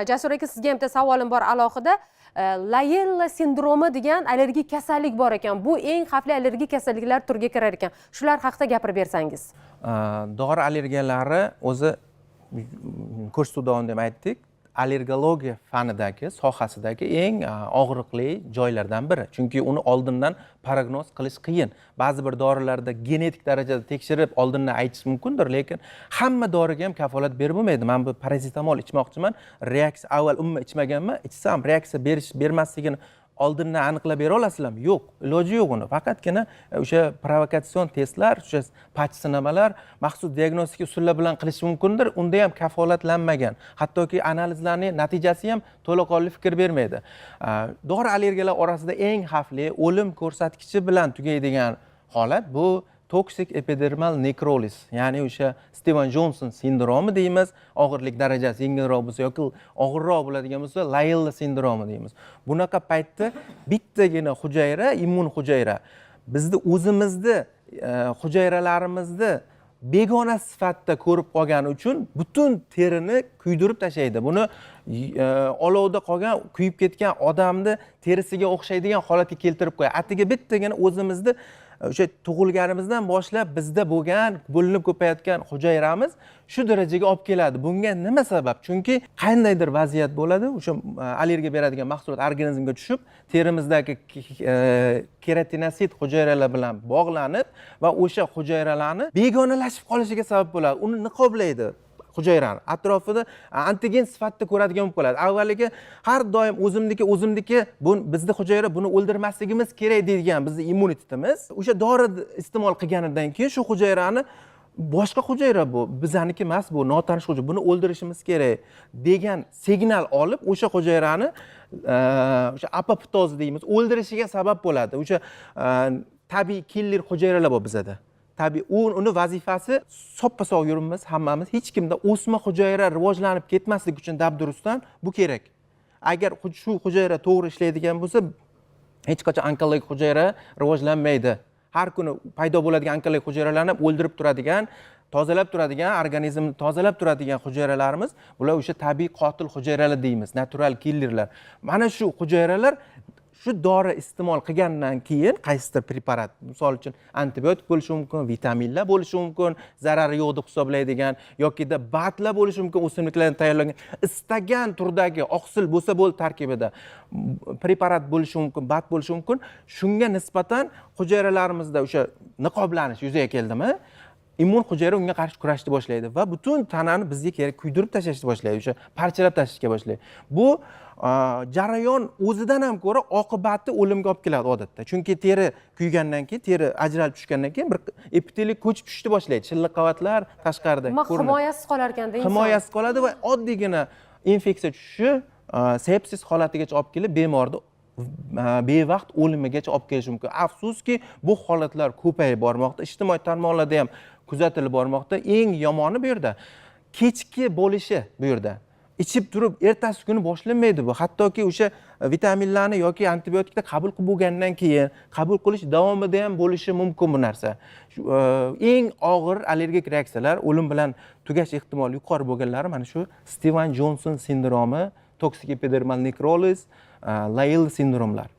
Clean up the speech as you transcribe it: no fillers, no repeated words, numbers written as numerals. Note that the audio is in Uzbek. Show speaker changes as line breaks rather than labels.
Jasur aka, sizga ham bitta savolim bor alohida. Layella sindromi degan allergik kasallik bor ekan. Bu eng xavfli allergik kasalliklar turiga kirar ekan. Shular haqida gapirib bersangiz.
Dori allergiyalari o'zi ko'rsatuv davomida ham aytdik, allergologiya fanidagi, sohasidagi eng og'riqli joylardan biri. Chunki uni oldindan prognoz qilish qiyin. Ba'zi bir dorilarda genetik darajada tekshirib oldindan aytish mumkindir, lekin hamma doriga ham kafolat berib bo'lmaydi. Men bu paracetamol ichmoqchiman, reaksiya avval umuman ichmaganman, ichsam reaksiya bermasligini oldindan aniqlab bera olasizlarmi? Yo'q, iloji yo'q uni. Faqatgina o'sha provokatsion testlar, o'sha patch sinamalar, maxsus diagnostik usullar bilan qilish mumkindir. Unda ham kafolatlanmagan. Hattoki analizlarning natijasi ham to'laqonli fikr bermaydi. Dori allergiyalar orasida eng xavfli, o'lim ko'rsatkichi bilan tugaydigan holat bu toksik epidermal nekroliz, ya'ni o'sha Steven Johnson sindromi deymiz, og'irlik darajasi yengilroq bo'lsa yoki og'irroq bo'ladigan bo'lsa Layella sindromi deymiz. Bunaqa paytda bittagina hujayra, immun hujayra bizni o'zimizni hujayralarimizni begona sifatida ko'rib qolgani uchun butun terini kuydirib tashlaydi. Buni olovda qolgan, kuyib ketgan odamni terisiga o'xshaydigan holatga keltirib qo'yadi. Atigi bittagina o'zimizni o'sha tug'ilganimizdan boshlab bizda bo'lgan, bo'linib ko'payayotgan hujayramiz shu darajaga olib keladi. Bunga nima sabab? Chunki qandaydir vaziyat bo'ladi, o'sha allergiya beradigan mahsulot organizmga tushib, terimizdagi keratinosit hujayralar bilan bog'lanib va o'sha hujayralarni begonalashib qolishiga sabab bo'ladi. Uni niqoblaydi. Hujayrani atrofida antigen sifatida ko'radigan bo'lib qoladi. Avvaliga har doim o'zimniki bizni hujayra buni o'ldirmasligimiz kerak deydigan bizni immunitetimiz o'sha dori iste'mol qilganidan keyin shu hujayrani boshqa hujayra bu, bizaniki emas, bu notanish hujayra, buni o'ldirishimiz kerak degan signal olib o'sha hujayrani o'sha apoptoz deymiz, o'ldirishiga sabab bo'ladi. O'sha tabiiy killer hujayralar bor bizada. Tabiiy uni vazifasi soppa-sog' yuribmiz hammamiz, hech kimda o'sma hujayra rivojlanib ketmasligi uchun dabdurustdan bu kerak. Agar shu hujayra to'g'ri ishlaydigan bo'lsa, hech qachon onkologik hujayra rivojlanmaydi. Har kuni paydo bo'ladigan onkologik hujayralarni o'ldirib turadigan, tozalab turadigan, organizmni tozalab turadigan hujayralarimiz, bular o'sha tabiiy qotil hujayralar deymiz, natural killerlar. Mana shu hujayralar shu dori iste'mol qilgandan keyin qaysidir preparat, misol uchun antibiotik bo'lishi mumkin, vitaminlar bo'lishi mumkin, zarari yo'q deb hisoblaydigan yokida batlar bo'lishi mumkin, o'simliklardan tayyorlangan istagan turdagi oqsil bo'lsa bo'ldi tarkibida preparat bo'lishi mumkin, bat bo'lishi mumkin. Shunga nisbatan hujayralarimizda o'sha niqoblanish yuzaga keldimi, immun hujayra unga qarshi kurashni boshlaydi va butun tanani bizga kerak kuydirib tashlashni boshlaydi, o'sha parchalab tashlashga boshlaydi. Bu jarayon o'zidan ham ko'ra oqibati o'limga olib keladi odatda. Chunki teri kuygandan keyin, teri ajralib tushgandan keyin bir epiteliy ko'chib tushishni boshlaydi. Shilliq qavatlar tashqarida ko'rinadi.
Himoyasiz qolar ekanda inson.
Himoyasiz qoladi va oddiygina infeksiya tushishi sepsis holatigacha olib kelib bemorni bevaqt o'limigacha olib kelishi mumkin. Afsuski, bu holatlar ko'payib bormoqda. Ijtimoiy tarmoqlarda ham kuzatilib bormoqda. Eng yomoni bu yerda kechki bo'lishi bu yerda. Ichib turib ertasi kuni boshlanmaydi bu. Hattoki o'sha vitaminlarni yoki antibiotikni qabul qilib bo'lgandan keyin qabul qilish davomida ham bo'lishi mumkin bu narsa. Eng og'ir allergik reaksiyalar, o'lim bilan tugash ehtimoli yuqori bo'lganlari mana shu Steven Johnson sindromi, toksik epidermal nekroliz, Layella sindromlar.